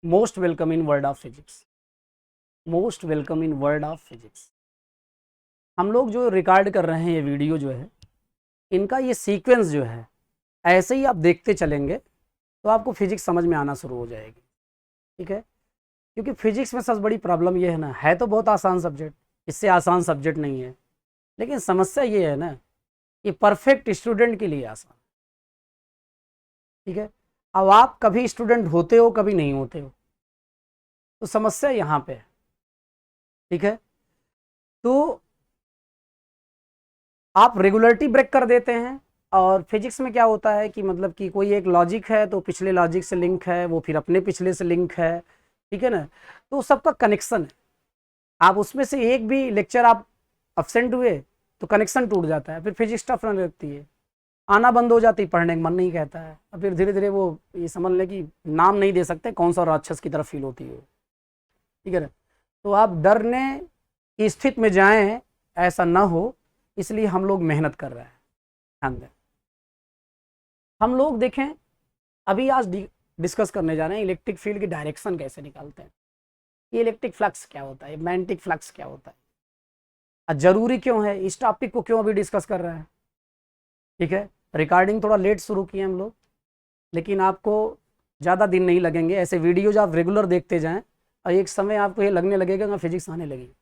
Most welcome in world of physics. Most welcome in world of physics. हम लोग जो record कर रहे हैं ये वीडियो जो है, इनका ये सीक्वेंस जो है, ऐसे ही आप देखते चलेंगे तो आपको फिजिक्स समझ में आना शुरू हो जाएगी। ठीक है, क्योंकि फिजिक्स में सबसे बड़ी प्रॉब्लम ये है ना, है तो बहुत आसान सब्जेक्ट, इससे आसान सब्जेक्ट नहीं है, लेकिन समस्या ये है ना, ये परफेक्ट स्टूडेंट के लिए आसान। ठीक है, अब आप कभी स्टूडेंट होते हो कभी नहीं होते हो, तो समस्या यहाँ पे है। ठीक है, तो आप रेगुलरिटी ब्रेक कर देते हैं, और फिजिक्स में क्या होता है कि मतलब कि कोई एक लॉजिक है तो पिछले लॉजिक से लिंक है, वो फिर अपने पिछले से लिंक है। ठीक है ना, तो सबका कनेक्शन है। आप उसमें से एक भी लेक्चर आप अब्सेंट हुए तो कनेक्शन टूट जाता है, फिर फिजिक्स टफ रहने लगती है, आना बंद हो जाती, पढ़ने का मन नहीं कहता है, और फिर धीरे धीरे वो ये समझ लें कि नाम नहीं दे सकते कौन सा राक्षस की तरफ फील होती है। ठीक है ना, तो आप डरने की स्थिति में जाएं, ऐसा ना हो, इसलिए हम लोग मेहनत कर रहे हैं। ध्यान दें, हम लोग देखें, अभी आज डिस्कस करने जा रहे हैं इलेक्ट्रिक फील्ड की डायरेक्शन कैसे निकालते हैं, ये इलेक्ट्रिक फ्लक्स क्या होता है, मैग्नेटिक फ्लक्स क्या होता है, और जरूरी क्यों है, इस टॉपिक को क्यों अभी डिस्कस कर रहे हैं। ठीक है, रिकॉर्डिंग थोड़ा लेट शुरू किए हम लोग, लेकिन आपको ज़्यादा दिन नहीं लगेंगे, ऐसे वीडियोज आप रेगुलर देखते जाएं और एक समय आपको ये लगने लगेगा कि फिजिक्स आने लगेगी,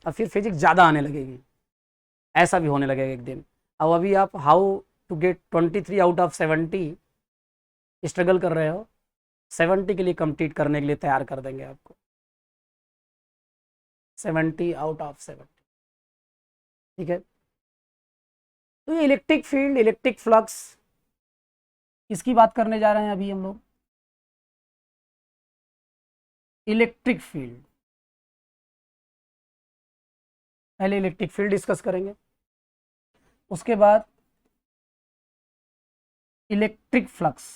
और फिर फिजिक्स ज़्यादा आने लगेगी, ऐसा भी होने लगेगा एक दिन। अब अभी आप how to get 23 out of 70 struggle कर रहे हो, 70 के लिए कंप्लीट करने के लिए तैयार कर देंगे आपको, 70 आउट ऑफ 70। ठीक है, तो ये इलेक्ट्रिक फील्ड, इलेक्ट्रिक फ्लक्स, इसकी बात करने जा रहे हैं अभी हम लोग। इलेक्ट्रिक फील्ड, पहले इलेक्ट्रिक फील्ड डिस्कस करेंगे, उसके बाद इलेक्ट्रिक फ्लक्स।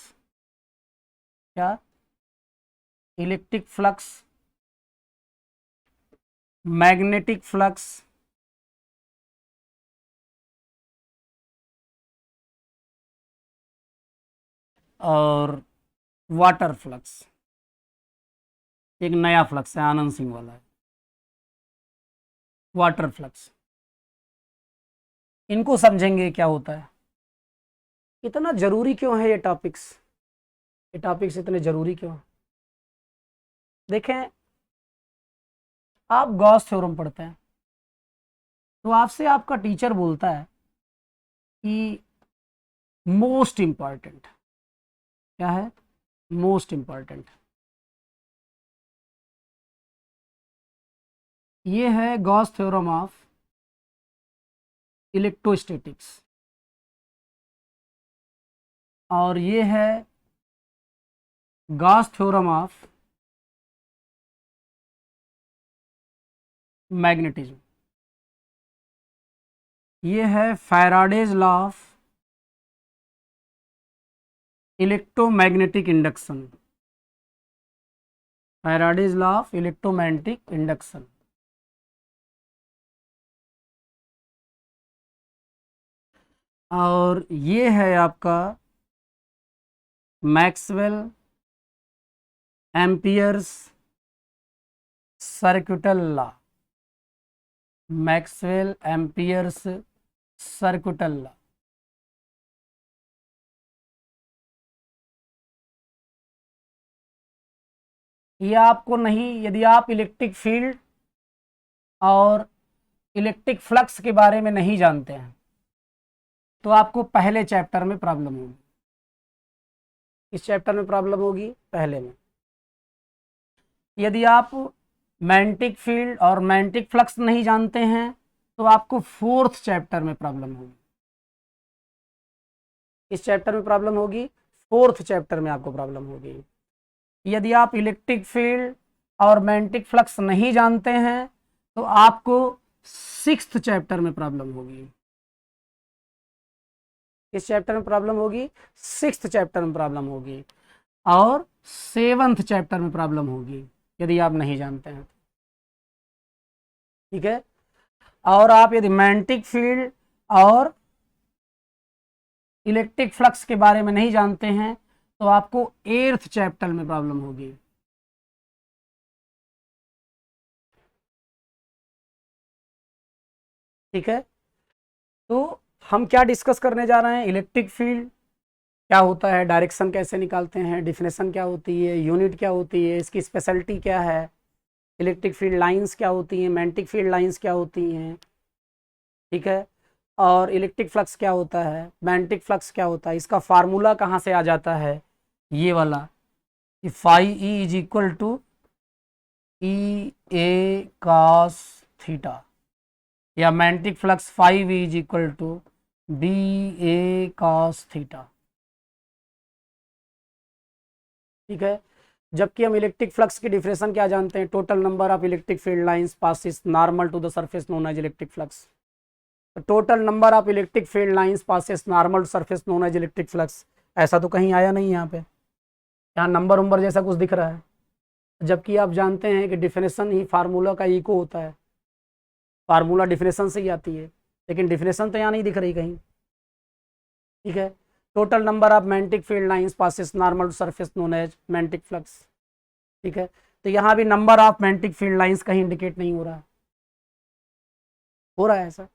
क्या? इलेक्ट्रिक फ्लक्स, मैग्नेटिक फ्लक्स, और वाटर फ्लक्स। एक नया फ्लक्स है, आनंद सिंह वाला है, वाटर फ्लक्स। इनको समझेंगे क्या होता है, इतना जरूरी क्यों है ये टॉपिक्स, ये टॉपिक्स इतने जरूरी क्यों हैं। देखें, आप गॉस थ्योरम पढ़ते हैं, तो आपसे आपका टीचर बोलता है कि मोस्ट इंपॉर्टेंट क्या है, मोस्ट इंपॉर्टेंट, ये है गॉस थ्योरम ऑफ इलेक्ट्रोस्टैटिक्स, और ये है गॉस थ्योरम ऑफ मैग्नेटिज्म, ये है Faraday's law of electromagnetic induction, Faraday's law of electromagnetic induction. और ये है आपका Maxwell amperes circuital law, Maxwell amperes circuital law. ये आपको नहीं, यदि आप इलेक्ट्रिक फील्ड और इलेक्ट्रिक फ्लक्स के बारे में नहीं जानते हैं तो आपको पहले चैप्टर में प्रॉब्लम होगी, इस चैप्टर में प्रॉब्लम होगी पहले में। यदि आप मैग्नेटिक फील्ड और मैग्नेटिक फ्लक्स नहीं जानते हैं तो आपको फोर्थ चैप्टर में प्रॉब्लम होगी, इस चैप्टर में प्रॉब्लम होगी, फोर्थ चैप्टर में आपको प्रॉब्लम होगी। यदि आप इलेक्ट्रिक फील्ड और मैग्नेटिक फ्लक्स नहीं जानते हैं तो आपको सिक्स्थ चैप्टर में प्रॉब्लम होगी, इस चैप्टर में प्रॉब्लम होगी, सिक्स्थ चैप्टर में प्रॉब्लम होगी, और सेवंथ चैप्टर में प्रॉब्लम होगी यदि आप नहीं जानते हैं। ठीक है, और आप यदि मैग्नेटिक फील्ड और इलेक्ट्रिक फ्लक्स के बारे में नहीं जानते हैं तो आपको एट्थ चैप्टर में प्रॉब्लम होगी, ठीक है, तो हम क्या डिस्कस करने जा रहे हैं, इलेक्ट्रिक फील्ड क्या होता है, डायरेक्शन कैसे निकालते हैं, डिफिनेशन क्या होती है, यूनिट क्या होती है, इसकी स्पेशलिटी क्या है, इलेक्ट्रिक फील्ड लाइंस क्या होती हैं, मैग्नेटिक फील्ड लाइंस क्या होती हैं, ठीक है, और इलेक्ट्रिक फ्लक्स क्या होता है, मैग्नेटिक फ्लक्स क्या होता है, इसका फार्मूला कहाँ से आ जाता है, ये वाला कि phi E is equal to E A cos theta, या magnetic flux phi B is equal to B A cos theta, ठीक है। जबकि हम इलेक्ट्रिक फ्लक्स की डिफिनेशन क्या जानते हैं, total number of electric field lines passes normal to the surface known as electric flux, total number of electric field lines passes normal to surface known as electric flux. ऐसा तो कहीं आया नहीं यहाँ पे, यहाँ नंबर उम्बर जैसा कुछ दिख रहा है, जबकि आप जानते हैं कि डिफिनेशन ही फार्मूला का इको होता है, फार्मूला डिफिनेशन से ही आती है, लेकिन डिफिनेशन तो यहाँ नहीं दिख रही कहीं, ठीक है। Total number of magnetic field lines passes normal to surface known as magnetic flux, ठीक है। तो यहाँ भी number of magnetic field lines कहीं इंडिकेट नहीं हो रहा है ऐसा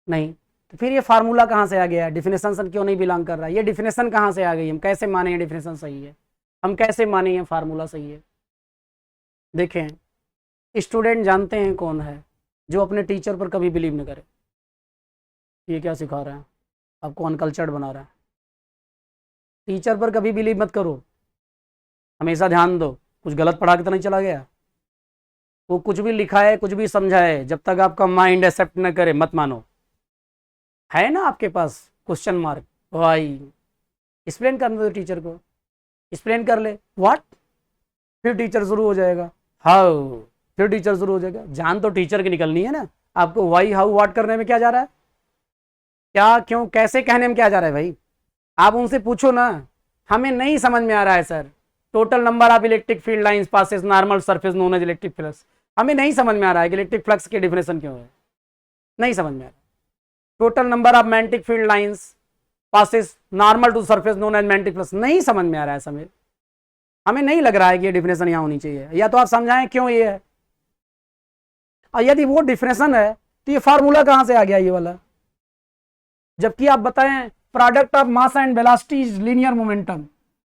नहीं, तो फिर ये फार्मूला कहाँ से आ गया है, डिफिनेशन से क्यों नहीं बिलोंग कर रहा है, ये डिफिनेशन कहाँ से आ गई, हम कैसे माने डिफिनेशन सही है, हम कैसे माने ये फार्मूला सही है। देखें, स्टूडेंट जानते हैं कौन है जो अपने टीचर पर कभी बिलीव न करे, ये क्या सिखा रहे हैं, आपको अनकल्चर्ड बना रहा है। टीचर पर कभी बिलीव मत करो, हमेशा ध्यान दो, कुछ गलत पढ़ा के तो नहीं चला गया, वो कुछ भी लिखा है कुछ भी समझाए, जब तक आपका माइंड एक्सेप्ट न करे मत मानो। है ना आपके पास क्वेश्चन मार्क, भाई एक्सप्लेन करने दो टीचर को, एक्सप्लेन कर ले, व्हाट, फिर टीचर शुरू हो जाएगा, हाउ, फिर टीचर शुरू हो जाएगा। जान तो टीचर की निकलनी है ना, आपको वाई हाउ व्हाट करने में क्या जा रहा है, क्या क्यों कैसे कहने में क्या जा रहा है भाई, आप उनसे पूछो ना, हमें नहीं समझ में आ रहा है sir, total number of electric field lines passes normal surface known as electric flux, हमें नहीं समझ में आ रहा है कि इलेक्ट्रिक फ्लक्स की डिफिनेशन क्यों है, नहीं समझ में आ रहा। Total number of magnetic field lines passes normal to surface known as magnetic flux, नहीं समझ में आ रहा है समीर, हमें नहीं लग रहा है कि ये डिफिनेशन यहाँ होनी चाहिए, या तो आप समझाएं क्यों ये है, और यदि वो डिफिनेशन है तो ये फार्मूला कहाँ से आ गया ये वाला, जबकि आप बताएं product of mass and velocity is linear momentum,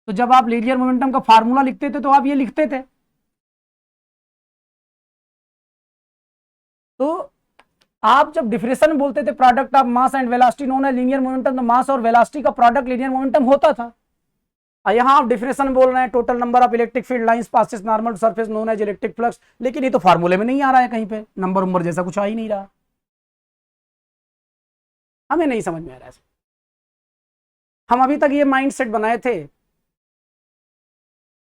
तो जब आप लीनियर मोमेंटम का फार्मूला लिखते थे तो आप ये लिखते थे, तो आप जब डिफिनेशन में बोलते थे product of mass and velocity known as linear momentum, तो मास और वेलोसिटी का प्रोडक्ट लीनियर मोमेंटम होता था, और यहाँ आप डिफिनेशन बोल रहे हैं total number of electric field lines passes normal surface known as electric flux, लेकिन ये तो फार्मूले में नहीं आ रहा है, कहीं पे नंबर उम्बर जैसा कुछ आ ही नहीं रहा, हमें नहीं समझ में आ रहा है। हम अभी तक ये माइंड सेट बनाए थे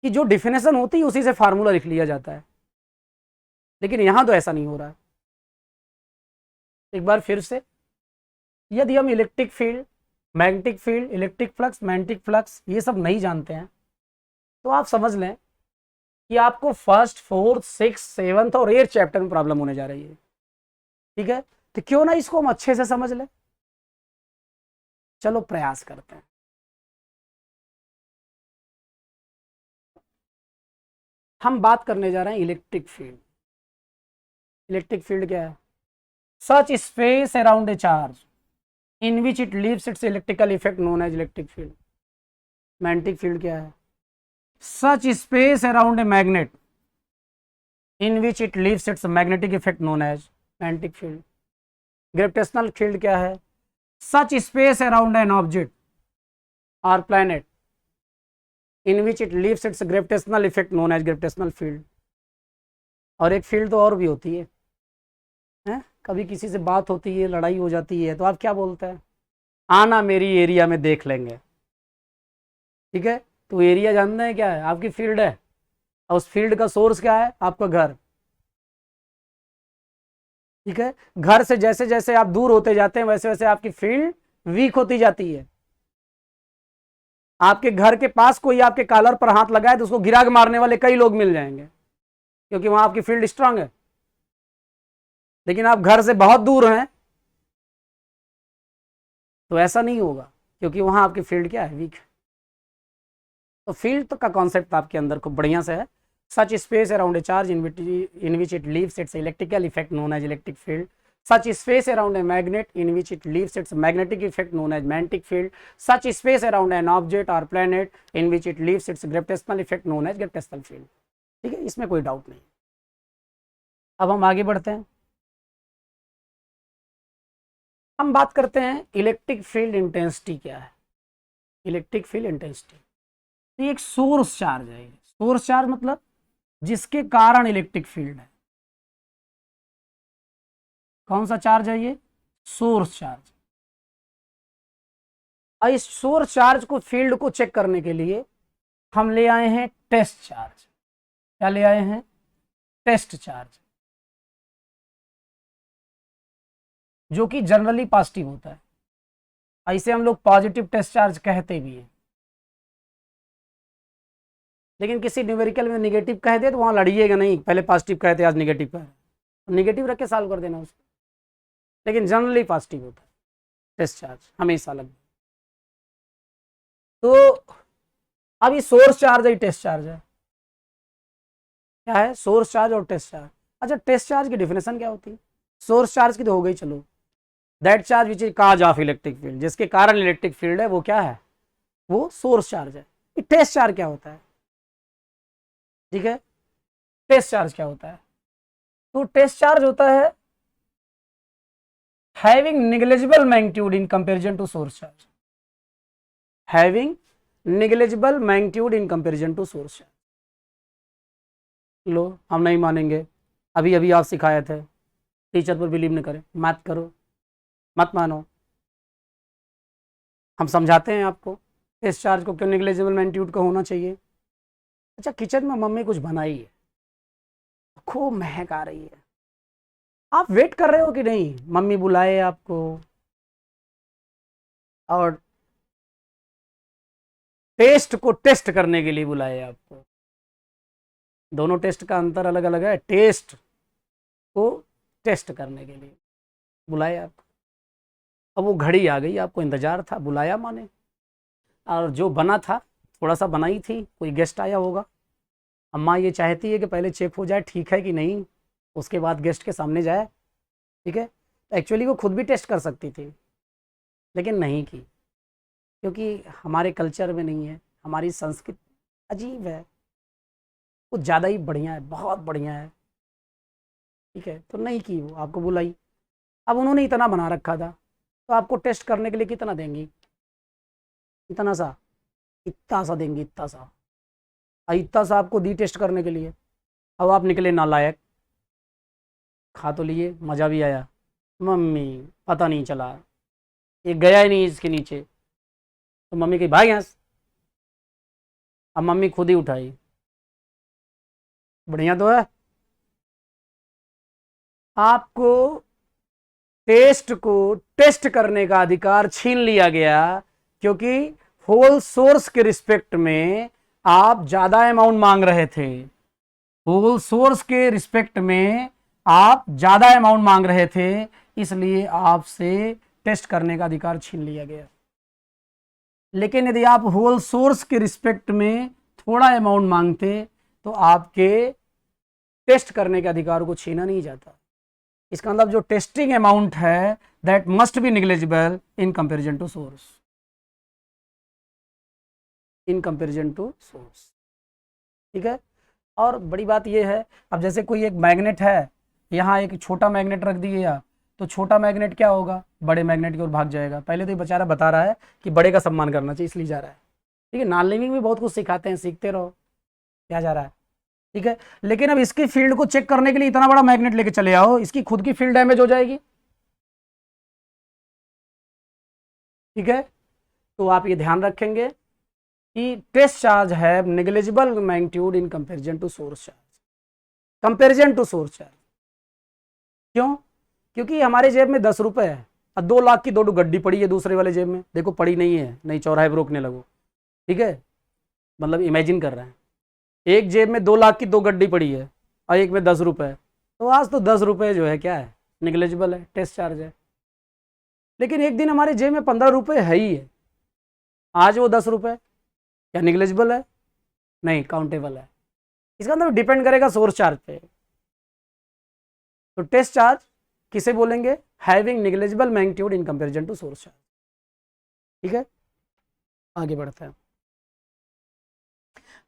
कि जो डिफिनेशन होती है उसी से फार्मूला लिख लिया जाता है, लेकिन यहां तो ऐसा नहीं हो रहा है। एक बार फिर से, यदि हम electric field, magnetic field, electric flux, magnetic flux ये सब नहीं जानते हैं, तो आप समझ लें कि आपको फर्स्ट, फोर्थ, सिक्स, सेवंथ और 8th चैप्टर में प्रॉब्लम होने जा रही है, ठीक है। तो क्यों ना इसको हम अच्छे से समझ लें, चलो प्रयास करते हैं। हम बात करने जा रहे हैं इलेक्ट्रिक फील्ड। इलेक्ट्रिक फील्ड क्या है, such space around a charge in which it leaves its electrical effect known as electric field. Magnetic field क्या है, such space around a magnet in which it leaves its magnetic effect known as magnetic field. Gravitational field क्या है, such space around an object or planet in which it leaves its gravitational effect known as gravitational field. और एक field तो और भी होती है, कभी किसी से बात होती है, लड़ाई हो जाती है, तो आप क्या बोलते हैं, आना मेरी एरिया में देख लेंगे, ठीक है। तो एरिया जानते हैं क्या है, आपकी फील्ड है, और उस फील्ड का सोर्स क्या है, आपका घर, ठीक है। घर से जैसे जैसे आप दूर होते जाते हैं वैसे वैसे आपकी फील्ड वीक होती जाती है। आपके घर के पास कोई आपके कॉलर पर हाथ लगाए तो उसको गिरा के मारने वाले कई लोग मिल जाएंगे, क्योंकि वहां आपकी फील्ड स्ट्रांग है। लेकिन आप घर से बहुत दूर हैं तो ऐसा नहीं होगा, क्योंकि वहां आपकी फील्ड क्या है, वीक है। तो फील्ड का कॉन्सेप्ट आपके अंदर खूब बढ़िया से है, such space around a charge in which it leaves its electrical effect known as electric field. such space around a magnet in which it leaves its magnetic effect known as magnetic field, such space around an object or planet in which it leaves its gravitational effect known as gravitational field। ठीक है, इसमें कोई doubt नहीं। अब हम आगे बढ़ते हैं, हम बात करते हैं इलेक्ट्रिक फील्ड इंटेंसिटी क्या है। इलेक्ट्रिक फील्ड इंटेंसिटी तो एक सोर्स चार्ज है। सोर्स चार्ज मतलब जिसके कारण इलेक्ट्रिक फील्ड है। कौन सा चार्ज है ये? Source charge. और इस सोर्स चार्ज को, फील्ड को चेक करने के लिए हम ले आए हैं टेस्ट चार्ज। क्या ले आए हैं? टेस्ट चार्ज, जो कि जनरली पॉजिटिव होता है। ऐसे हम लोग पॉजिटिव टेस्ट चार्ज कहते भी हैं, लेकिन किसी न्यूमेरिकल में नेगेटिव कह दे तो वहां लड़िएगा नहीं, पहले पॉजिटिव कहते आज नेगेटिव कह रहे, नेगेटिव रख के सॉल्व कर देना उसको। लेकिन जनरली पॉजिटिव होता है टेस्ट चार्ज, हमेशा लग। तो अब ये सोर्स चार्ज है, टेस्ट चार्ज है। क्या है? सोर्स चार्ज और टेस्ट चार्ज। अच्छा, टेस्ट चार्ज की डेफिनेशन क्या होती है? सोर्स चार्ज की तो हो गई, चलो। That charge which is cause of electric field, जिसके कारण इलेक्ट्रिक फील्ड है, वो क्या है? वो सोर्स चार्ज है। टेस्ट चार्ज क्या होता है? ठीक है, टेस्ट चार्ज क्या होता है? तो टेस्ट चार्ज होता है having negligible magnitude in comparison to source charge, having negligible magnitude in comparison to source charge। लो, हम नहीं मानेंगे, अभी अभी आप सिखाए थे, टीचर पर बिलीव न करें, मत करो, मत मानो। हम समझाते हैं आपको टेस्ट चार्ज को क्यों नेग्लिजिबल मैग्नीट्यूड का होना चाहिए। अच्छा, किचन में मम्मी कुछ बनाई है, खूब महक आ रही है, आप वेट कर रहे हो कि नहीं मम्मी बुलाए आपको, और टेस्ट को टेस्ट करने के लिए बुलाए आपको। दोनों टेस्ट का अंतर अलग अलग है। टेस्ट को टेस्ट करने के लिए बुलाए आपको। अब वो घड़ी आ गई, आपको इंतजार था, बुलाया माने, और जो बना था थोड़ा सा बनाई थी, कोई गेस्ट आया होगा, अम्मा ये चाहती है कि पहले चेक हो जाए ठीक है कि नहीं, उसके बाद गेस्ट के सामने जाए। ठीक है, एक्चुअली वो खुद भी टेस्ट कर सकती थी, लेकिन नहीं की, क्योंकि हमारे कल्चर में नहीं है, हमारी संस्कृति अजीब है, कुछ ज़्यादा ही बढ़िया है, बहुत बढ़िया है। ठीक है, तो नहीं की, वो आपको बुलाई। अब उन्होंने इतना बना रखा था, तो आपको टेस्ट करने के लिए कितना देंगी? इतना सा, इतना सा देंगी, इतना सा, इतना सा आपको दी टेस्ट करने के लिए। अब आप निकले नालायक, खा तो लिए, मज़ा भी आया, मम्मी पता नहीं चला, ये गया ही नहीं इसके नीचे, तो मम्मी कही भाई यहाँ। अब मम्मी खुद ही उठाई, बढ़िया तो है। आपको टेस्ट को टेस्ट करने का अधिकार छीन लिया गया, क्योंकि होल सोर्स के रिस्पेक्ट में आप ज़्यादा अमाउंट मांग रहे थे। होल सोर्स के रिस्पेक्ट में आप ज़्यादा अमाउंट मांग रहे थे, इसलिए आपसे टेस्ट करने का अधिकार छीन लिया गया। लेकिन यदि आप होल सोर्स के रिस्पेक्ट में थोड़ा अमाउंट मांगते, तो आपके टेस्ट करने के अधिकार को छीना नहीं जाता। इसका मतलब जो टेस्टिंग अमाउंट है, that must be negligible in comparison to source, in comparison to source. ठीक है, और बड़ी बात यह है, अब जैसे कोई एक मैग्नेट है, यहाँ एक छोटा मैग्नेट रख दिया, तो छोटा मैग्नेट क्या होगा? बड़े मैग्नेट की ओर भाग जाएगा। पहले तो ये बेचारा बता रहा है कि बड़े का सम्मान करना चाहिए, इसलिए जा रहा है। ठीक है, नॉन लिविंग भी बहुत कुछ सिखाते हैं, सीखते रहो, क्या जा रहा है। ठीक है, लेकिन अब इसकी फील्ड को चेक करने के लिए इतना बड़ा मैग्नेट लेके चले आओ, इसकी खुद की फील्ड डैमेज हो जाएगी। ठीक है, तो आप ये ध्यान रखेंगे कि टेस्ट चार्ज है negligible magnitude in comparison to source charge, comparison to source charge. क्यों? क्योंकि हमारे जेब में 10 रुपए है और 2 लाख की 2 गड्डी पड़ी है दूसरे वाले जेब में, देखो पड़ी नहीं है, नहीं चौराहे पर रोकने लगो। ठीक है, मतलब इमेजिन कर रहे हैं, एक जेब में 2 लाख की 2 गड्डी पड़ी है और एक में 10 रुपए, तो आज तो 10 रुपए जो है क्या है? निग्लिजिबल है, टेस्ट चार्ज है। लेकिन एक दिन हमारे जेब में 15 रुपए है ही है, आज वो 10 रुपए, क्या निग्लिजिबल है? नहीं, काउंटेबल है। इसका मतलब डिपेंड करेगा सोर्स चार्ज पे। तो टेस्ट चार्ज किसे बोलेंगे? Having negligible magnitude in comparison to source charge. ठीक है, आगे बढ़ते हैं।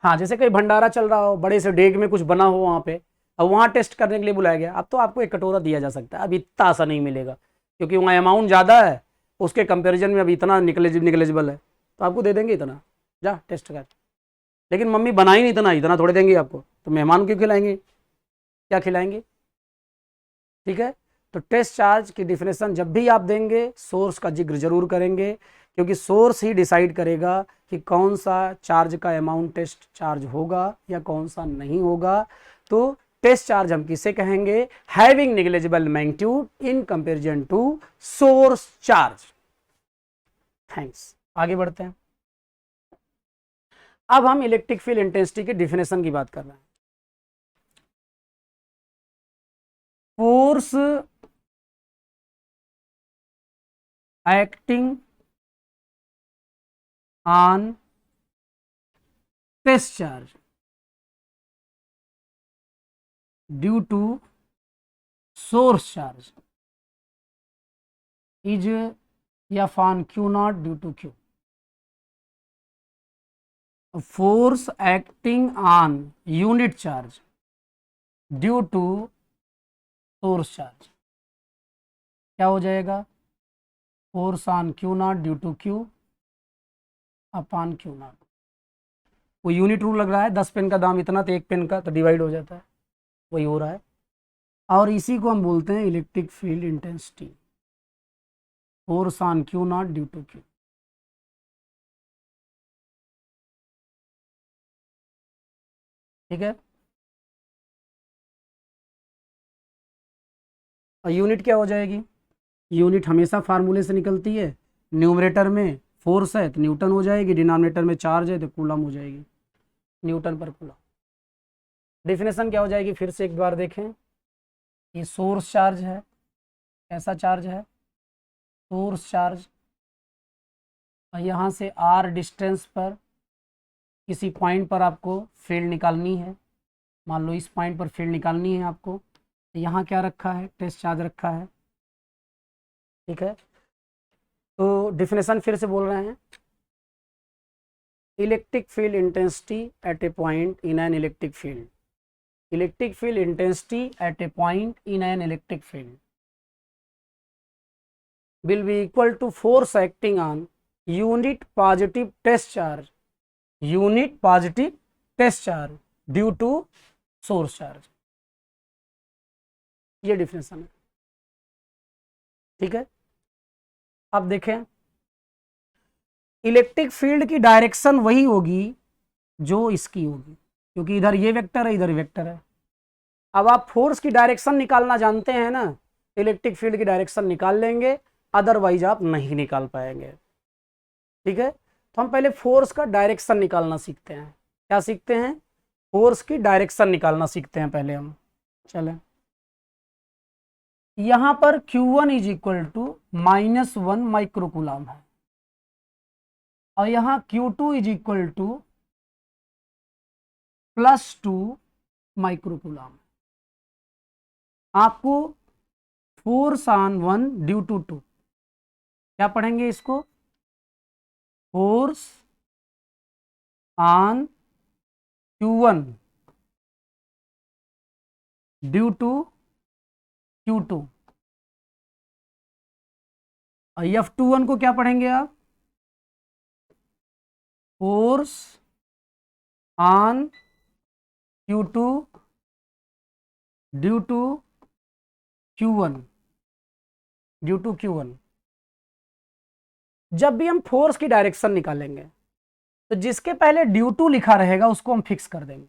हाँ, जैसे कहीं भंडारा चल रहा हो, बड़े से डेग में कुछ बना हो वहाँ पे, अब वहाँ टेस्ट करने के लिए बुलाया गया, अब तो आपको एक कटोरा दिया जा सकता है, अब इतना आसान नहीं मिलेगा क्योंकि वहाँ अमाउंट ज़्यादा है, उसके कंपैरिजन में अब इतना निग्लिजिबल है, तो आपको दे देंगे इतना, जा टेस्ट कर। लेकिन मम्मी बनाई नहीं इतना, इतना थोड़े देंगे आपको, तो मेहमान क्यों खिलाएंगे, क्या खिलाएंगे? ठीक है, तो टेस्ट चार्ज की डिफिनेशन जब भी आप देंगे सोर्स का जिक्र जरूर करेंगे, क्योंकि सोर्स ही डिसाइड करेगा कि कौन सा चार्ज का अमाउंट टेस्ट चार्ज होगा या कौन सा नहीं होगा। तो टेस्ट चार्ज हम किसे कहेंगे? Having negligible magnitude in comparison to source charge. Thanks, आगे बढ़ते हैं। अब हम इलेक्ट्रिक फील्ड इंटेंसिटी की डिफिनेशन की बात कर रहे हैं। Force acting on test charge due to source charge is F on q naught due to q. Force acting on unit charge due to source charge क्या हो जाएगा? Force on q naught due to q upon q naught. वो unit rule लग रहा है, 10 pen का दाम इतना, तो 1 पेन का तो डिवाइड हो जाता है, वही हो रहा है। और इसी को हम बोलते हैं electric field intensity, force on q naught due to q. ठीक है, और यूनिट क्या हो जाएगी? यूनिट हमेशा फार्मूले से निकलती है, न्यूमरेटर में फोर्स है तो न्यूटन हो जाएगी, डिनोमिनेटर में चार्ज है तो कूलम हो जाएगी, न्यूटन पर कूलम। डिफिनेशन क्या हो जाएगी फिर से एक बार देखें। ये सोर्स चार्ज है, ऐसा चार्ज है सोर्स चार्ज, और यहाँ से आर डिस्टेंस पर किसी पॉइंट पर आपको फील्ड निकालनी है, मान लो इस पॉइंट पर फील्ड निकालनी है आपको, तो यहाँ क्या रखा है? टेस्ट चार्ज रखा है। ठीक है, तो डिफिनेशन फिर से बोल रहे हैं। Electric field intensity at A point in an electric field, electric field intensity at A point in an electric field will be equal to force acting on unit positive test charge, unit positive test charge due to source charge। ये definition है। ठीक है, अब देखें, electric field की direction वही होगी जो इसकी होगी, क्योंकि इधर ये वेक्टर है, इधर वेक्टर है। अब आप फोर्स की डायरेक्शन निकालना जानते हैं ना, इलेक्ट्रिक फील्ड की डायरेक्शन निकाल लेंगे, अदरवाइज आप नहीं निकाल पाएंगे। ठीक है, तो हम पहले फोर्स का डायरेक्शन निकालना सीखते हैं। क्या सीखते हैं? फोर्स की डायरेक्शन निकालना सीखते हैं पहले हम। चलें, यहां पर Q1 is equal to -1 microcoulomb है, और यहां Q2 is equal to +2 microcoulomb. आपको फोर्स ऑन 1 ड्यू टू 2 क्या पढ़ेंगे इसको? Force on Q1 due to Q2, और F21 को क्या पढ़ेंगे आप? Force on Q2 due to Q1, due to Q1। जब भी हम फोर्स की डायरेक्शन निकालेंगे तो जिसके पहले ड्यू टू लिखा रहेगा उसको हम फिक्स कर देंगे,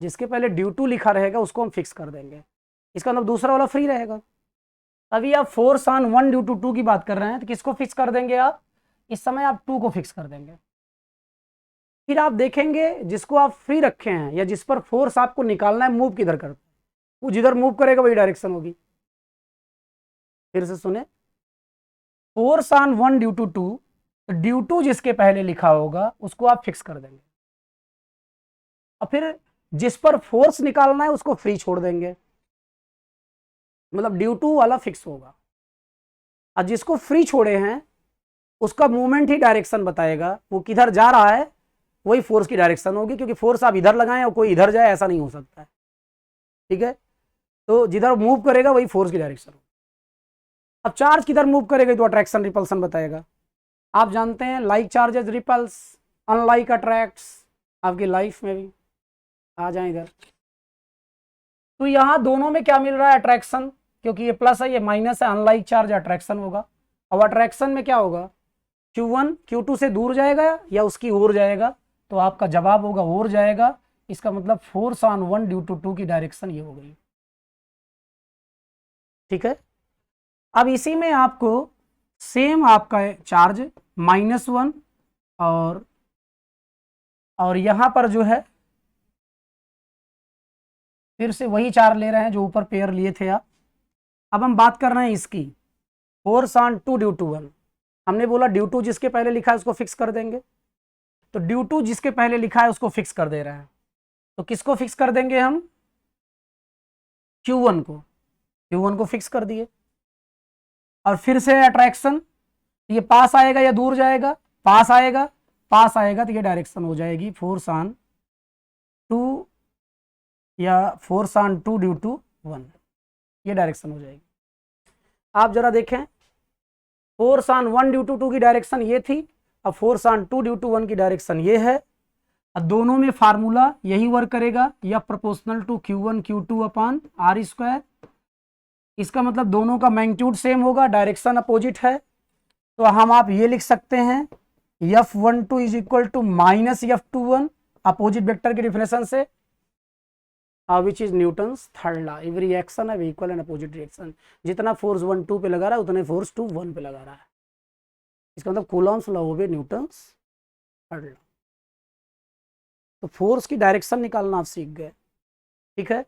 जिसके पहले ड्यू टू लिखा रहेगा उसको हम फिक्स कर देंगे, इसका मतलब दूसरा वाला फ्री रहेगा। अभी आप फोर्स ऑन 1 ड्यू टू 2 की बात कर रहे हैं, तो किसको फिक्स कर देंगे आप? इस समय आप 2 को फिक्स कर देंगे। फिर आप देखेंगे जिसको आप फ्री रखे हैं या जिस पर फोर्स आपको निकालना है मूव किधर करता है, वो जिधर मूव करेगा वही डायरेक्शन होगी। फिर से सुने, force on 1 due to 2, due to जिसके पहले लिखा होगा उसको आप फिक्स कर देंगे, और फिर जिस पर फोर्स निकालना है उसको फ्री छोड़ देंगे। मतलब ड्यू टू वाला फिक्स होगा, और जिसको फ्री छोड़े हैं उसका मूवमेंट ही डायरेक्शन बताएगा, वो किधर जा रहा है वही फोर्स की डायरेक्शन होगी, क्योंकि फोर्स आप इधर लगाएं और कोई इधर जाए ऐसा नहीं हो सकता है, ठीक है। तो जिधर मूव करेगा वही फोर्स की डायरेक्शन होगी। अब चार्ज किधर मूव करेगा तो अट्रैक्शन रिपल्सन बताएगा। आप जानते हैं like charges repels, unlike attracts, आपकी लाइफ में भी आ जाए इधर। तो यहाँ दोनों में क्या मिल रहा है, अट्रैक्शन, क्योंकि ये प्लस है ये माइनस है, अनलाइक चार्ज अट्रैक्शन होगा। अब अट्रैक्शन में क्या होगा, Q1 Q2 से दूर जाएगा या उसकी ओर जाएगा, तो आपका जवाब होगा ओर जाएगा। इसका मतलब फोर्स ऑन 1 ड्यू टू 2 की डायरेक्शन ये हो गई, ठीक है। अब इसी में आपको सेम आपका चार्ज -1 और यहां पर जो है फिर से वही चार्ज ले रहे हैं जो ऊपर पेयर लिए थे आप। अब हम बात कर रहे हैं इसकी फोर्स ऑन 2 ड्यू टू 1। हमने बोला ड्यू टू जिसके पहले लिखा है उसको फिक्स कर देंगे, तो ड्यू टू जिसके पहले लिखा है उसको फिक्स कर दे रहे हैं। तो किसको फिक्स कर देंगे हम, Q1 को फिक्स कर दिए। और फिर से अट्रैक्शन, ये पास आएगा या दूर जाएगा, पास आएगा तो ये डायरेक्शन हो जाएगी फोर्स ऑन 2 या फोर्स ऑन 2 ड्यू टू 1, ये डायरेक्शन हो जाएगी। आप जरा देखें, फोर्स ऑन 1 ड्यू टू 2 की डायरेक्शन ये थी, अब फोर्स ऑन 2 ड्यू टू 1 की डायरेक्शन ये है। अब दोनों में फार्मूला यही वर्क करेगा, या proportional to Q1 Q2 upon R²। इसका मतलब दोनों का मैग्नीट्यूड सेम होगा, डायरेक्शन अपोजिट है। तो हम आप ये लिख सकते हैं F12 is equal to minus F21 opposite vector के डिफिनेशन से, which is Newton's third law, every action है इक्वल एंड अपोजिट डायरेक्शन। जितना फोर्स 1 2 पे लगा रहा है उतने फोर्स 2 1 पे लगा रहा है। इसका मतलब कूलॉम्स लॉ हो गए न्यूटन्स थर्ड लॉ। तो फोर्स की डायरेक्शन निकालना आप सीख गए, ठीक है।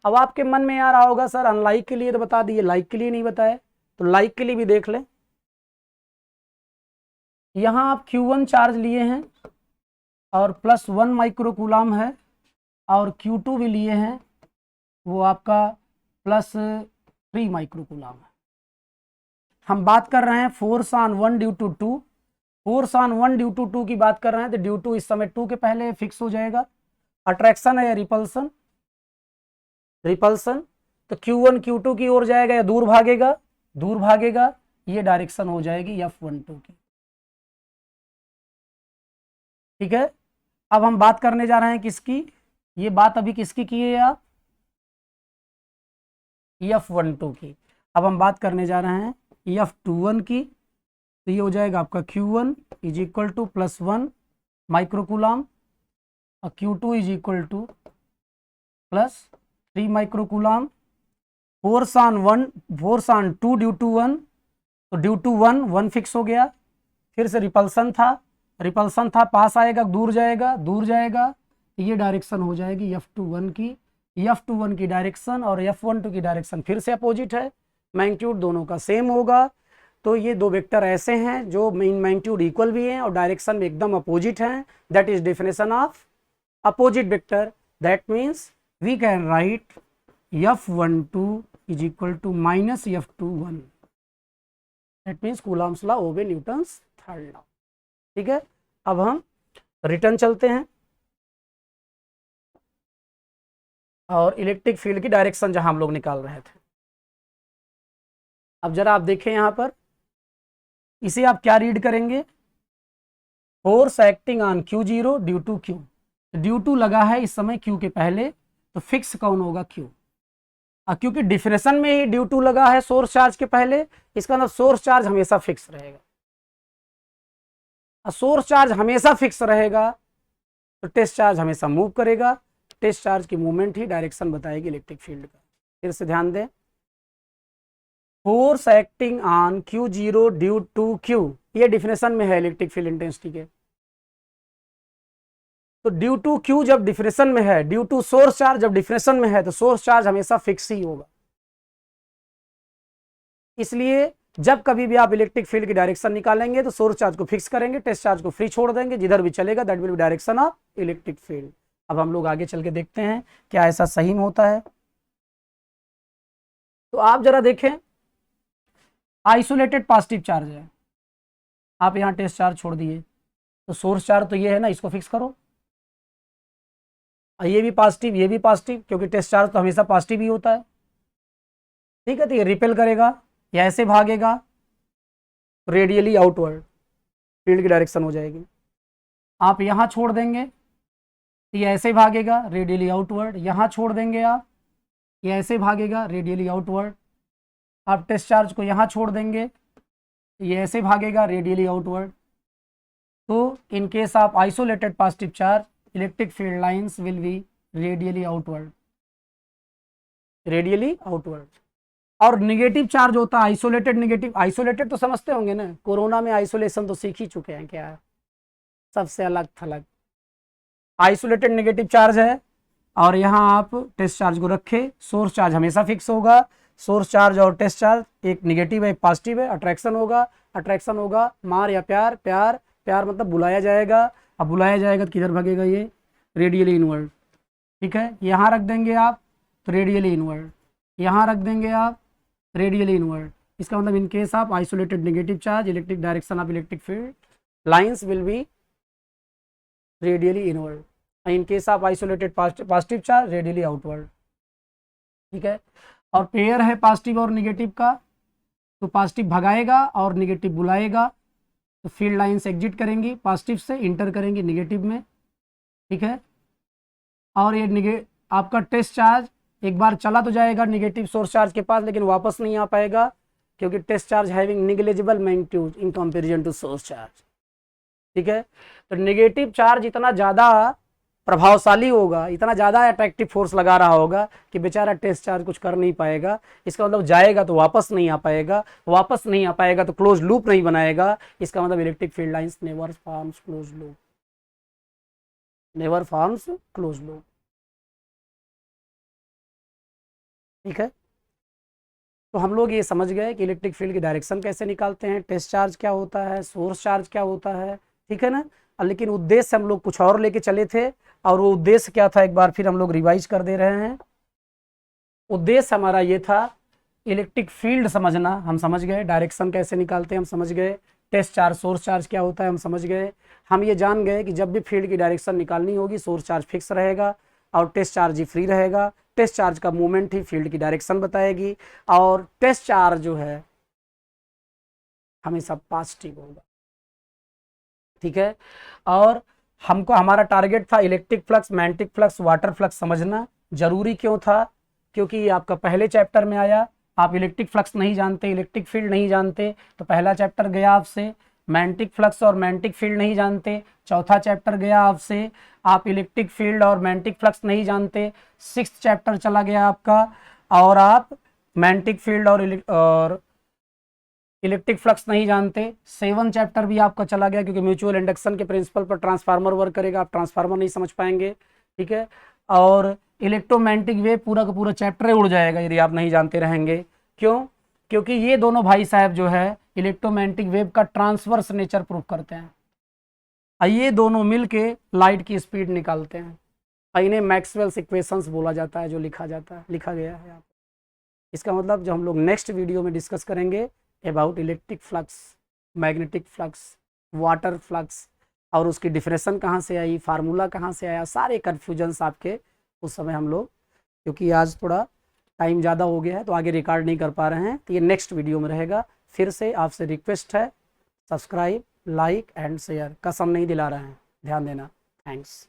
अब आपके मन में आ रहा होगा सर अनलाइक के लिए तो बता दिए, लाइक के लिए नहीं बताए, तो लाइक के लिए भी देख लें। यहाँ आप Q1 चार्ज लिए हैं और +1 माइक्रोकूलम है, और Q2 भी लिए हैं, वो आपका +3 माइक्रोकूलम है। हम बात कर रहे हैं force on 1 due to 2, force on 1 due to 2 की बात कर रहे हैं, तो ड्यू टू इस समय 2 के पहले फिक्स हो जाएगा। अट्रैक्शन है या रिपल्सन, तो Q1 Q2 की ओर जाएगा या दूर भागेगा, ये डायरेक्शन हो जाएगी F12 की, ठीक है। अब हम बात करने जा रहे हैं किसकी, ये बात अभी किसकी की है आप, F12 की। अब हम बात करने जा रहे हैं F21 की, तो ये हो जाएगा आपका Q1 is equal to +1 microcoulomb और Q2 is equal to +3 microcoulomb. Force on 2 due to 1, तो ड्यू टू 1 फिक्स हो गया। फिर से रिपल्सन था, पास आएगा दूर जाएगा, ये डायरेक्शन हो जाएगी F21 की डायरेक्शन, और F12 की डायरेक्शन फिर से अपोजिट है, मैग्नीट्यूड दोनों का सेम होगा। तो ये दो वेक्टर ऐसे हैं जो मैग्नीट्यूड इक्वल भी हैं और डायरेक्शन में एकदम अपोजिट हैं, that is definition of opposite vector. That means we can write F12 is equal to minus F21, that means Coulomb's law obey Newton's third law, ठीक है। अब हम रिटर्न चलते हैं और इलेक्ट्रिक फील्ड की डायरेक्शन जहां हम लोग निकाल रहे थे। अब जरा आप देखें यहाँ पर, इसे आप क्या रीड करेंगे, force acting on Q0 due to Q। Due to लगा है इस समय Q के पहले, तो फिक्स कौन होगा Q। क्योंकि डिफिनेशन में ही ड्यू टू लगा है सोर्स चार्ज के पहले, इसका मतलब सोर्स चार्ज हमेशा फिक्स रहेगा। सोर्स चार्ज हमेशा फिक्स रहेगा तो टेस्ट चार्ज हमेशा मूव करेगा, टेस्ट चार्ज की मूवमेंट ही डायरेक्शन बताएगी इलेक्ट्रिक फील्ड का। फिर से ध्यान दें, force acting on Q0 due to Q, ये डिफिनेशन में है इलेक्ट्रिक फील्ड इंटेंसिटी के। तो ड्यू टू Q जब डिफिनेशन में है, ड्यू टू सोर्स चार्ज जब डिफिनेशन में है, तो सोर्स चार्ज हमेशा फिक्स ही होगा। इसलिए जब कभी भी आप इलेक्ट्रिक फील्ड की डायरेक्शन निकालेंगे तो सोर्स चार्ज को फिक्स करेंगे, टेस्ट चार्ज को फ्री छोड़ देंगे, जिधर भी चलेगा that will be direction of electric field. अब हम लोग आगे चल के देखते हैं क्या ऐसा सही में होता है। तो आप जरा देखें, आइसोलेटेड पॉजिटिव चार्ज है, आप यहाँ टेस्ट चार्ज छोड़ दिए, तो सोर्स चार्ज तो ये है ना, इसको फिक्स करो, ये भी पॉजिटिव, ये भी पॉजिटिव, क्योंकि टेस्ट चार्ज तो हमेशा पॉजिटिव ही होता है। ठीक है, तो ये रिपेल करेगा या ऐसे भागेगा, रेडियली आउटवर्ड फील्ड की डायरेक्शन हो जाएगी। आप यहाँ छोड़ देंगे, ये ऐसे भागेगा रेडियली आउटवर्ड, यहाँ छोड़ देंगे आप, ये ऐसे भागेगा रेडियली आउटवर्ड। आप टेस्ट चार्ज को यहाँ छोड़ देंगे, ये ऐसे भागेगा रेडियली आउटवर्ड। तो in case of isolated positive charge, electric field lines will be radially outward, radially outward. और निगेटिव चार्ज होता है आइसोलेटेड निगेटिव, आइसोलेटेड तो समझते होंगे ना, कोरोना में आइसोलेशन तो सीख ही चुके हैं क्या है, सबसे अलग थलग। आइसोलेटेड नेगेटिव चार्ज है, और यहाँ आप टेस्ट चार्ज को रखे, सोर्स चार्ज हमेशा फिक्स होगा, सोर्स चार्ज और टेस्ट चार्ज, एक निगेटिव है एक पॉजिटिव है, अट्रैक्शन होगा, अट्रैक्शन होगा मार या प्यार, प्यार प्यार मतलब बुलाया जाएगा, अब बुलाया जाएगा तो किधर भागेगा, ये रेडियली इनवर्ड। ठीक है, यहाँ रख देंगे आप तो रेडियली इनवर्ड, यहाँ रख देंगे आप रेडियली इनवर्ड। इसका मतलब in case of isolated negative charge, electric direction of electric field lines will be radially inward, in case of isolated positive charge radially outward. ठीक है, और पेयर है पॉजिटिव और निगेटिव का, तो पॉजिटिव भगाएगा और निगेटिव बुलाएगा, तो फील्ड लाइंस एग्जिट करेंगी, पॉजिटिव से इंटर करेंगी निगेटिव में। ठीक है, और ये आपका टेस्ट चार्ज एक बार चला तो जाएगा निगेटिव सोर्स चार्ज के पास, लेकिन वापस नहीं आ पाएगा, क्योंकि test charge having negligible magnitude in comparison to source charge. ठीक है, तो नेगेटिव चार्ज इतना ज़्यादा प्रभावशाली होगा, इतना ज़्यादा अट्रैक्टिव फोर्स लगा रहा होगा कि बेचारा टेस्ट चार्ज कुछ कर नहीं पाएगा। इसका मतलब जाएगा तो वापस नहीं आ पाएगा, वापस नहीं आ पाएगा तो क्लोज लूप नहीं बनाएगा। इसका मतलब electric field lines never forms close loop, never forms close loop. ठीक है, तो हम लोग ये समझ गए कि इलेक्ट्रिक फील्ड की डायरेक्शन कैसे निकालते हैं, टेस्ट चार्ज क्या होता है, सोर्स चार्ज क्या होता है। ठीक है ना, लेकिन उद्देश्य हम लोग कुछ और लेके चले थे, और वो उद्देश्य क्या था एक बार फिर हम लोग रिवाइज कर दे रहे हैं। उद्देश्य हमारा ये था इलेक्ट्रिक फील्ड समझना, हम समझ गए, डायरेक्शन कैसे निकालते हैं हम समझ गए, टेस्ट चार्ज सोर्स चार्ज क्या होता है हम समझ गए। हम ये जान गए कि जब भी फील्ड की डायरेक्शन निकालनी होगी सोर्स चार्ज फिक्स रहेगा और टेस्ट चार्ज ही फ्री रहेगा। टेस्ट चार्ज का मूवमेंट ही फील्ड की डायरेक्शन बताएगी, और टेस्ट चार्ज जो है हमेशा पॉजिटिव होगा। ठीक है, और हमको हमारा टारगेट था electric flux, magnetic flux, water flux समझना। जरूरी क्यों था, क्योंकि ये आपका पहले चैप्टर में आया। आप इलेक्ट्रिक फ्लक्स नहीं जानते, इलेक्ट्रिक फील्ड नहीं जानते, तो पहला चैप्टर गया आपसे। मैग्नेटिक फ्लक्स और मैग्नेटिक फील्ड नहीं जानते, चौथा चैप्टर गया आपसे। आप इलेक्ट्रिक फील्ड और मैग्नेटिक फ्लक्स नहीं जानते, सिक्स्थ चैप्टर चला गया आपका। और आप मैग्नेटिक फील्ड और इलेक्ट्रिक फ्लक्स नहीं जानते, सेवन चैप्टर भी आपका चला गया, क्योंकि म्यूचुअल इंडक्शन के प्रिंसिपल पर ट्रांसफार्मर वर्क करेगा, आप ट्रांसफार्मर नहीं समझ पाएंगे। ठीक है, और इलेक्ट्रोमैग्नेटिक वेव पूरा का पूरा चैप्टर उड़ जाएगा यदि आप नहीं जानते रहेंगे। क्यों, क्योंकि ये दोनों भाई साहब जो है इलेक्ट्रोमैग्नेटिक वेव का ट्रांसवर्स नेचर प्रूफ करते हैं, ये दोनों मिलके लाइट की स्पीड निकालते हैं। इन्हें मैक्सवेल्स इक्वेशंस बोला जाता है, जो लिखा गया है यहाँ पर। इसका मतलब जो हम लोग नेक्स्ट वीडियो में डिस्कस करेंगे about electric flux, magnetic flux, water flux, और उसकी डिफिनेशन कहाँ से आई, फार्मूला कहाँ से आया, सारे कन्फ्यूजन्स आपके उस समय हम लोग, क्योंकि आज थोड़ा टाइम ज़्यादा हो गया है तो आगे रिकॉर्ड नहीं कर पा रहे हैं, तो ये नेक्स्ट वीडियो में रहेगा। फिर से आपसे रिक्वेस्ट है, सब्सक्राइब, लाइक एंड शेयर, कसम नहीं दिला रहे हैं, ध्यान देना। थैंक्स।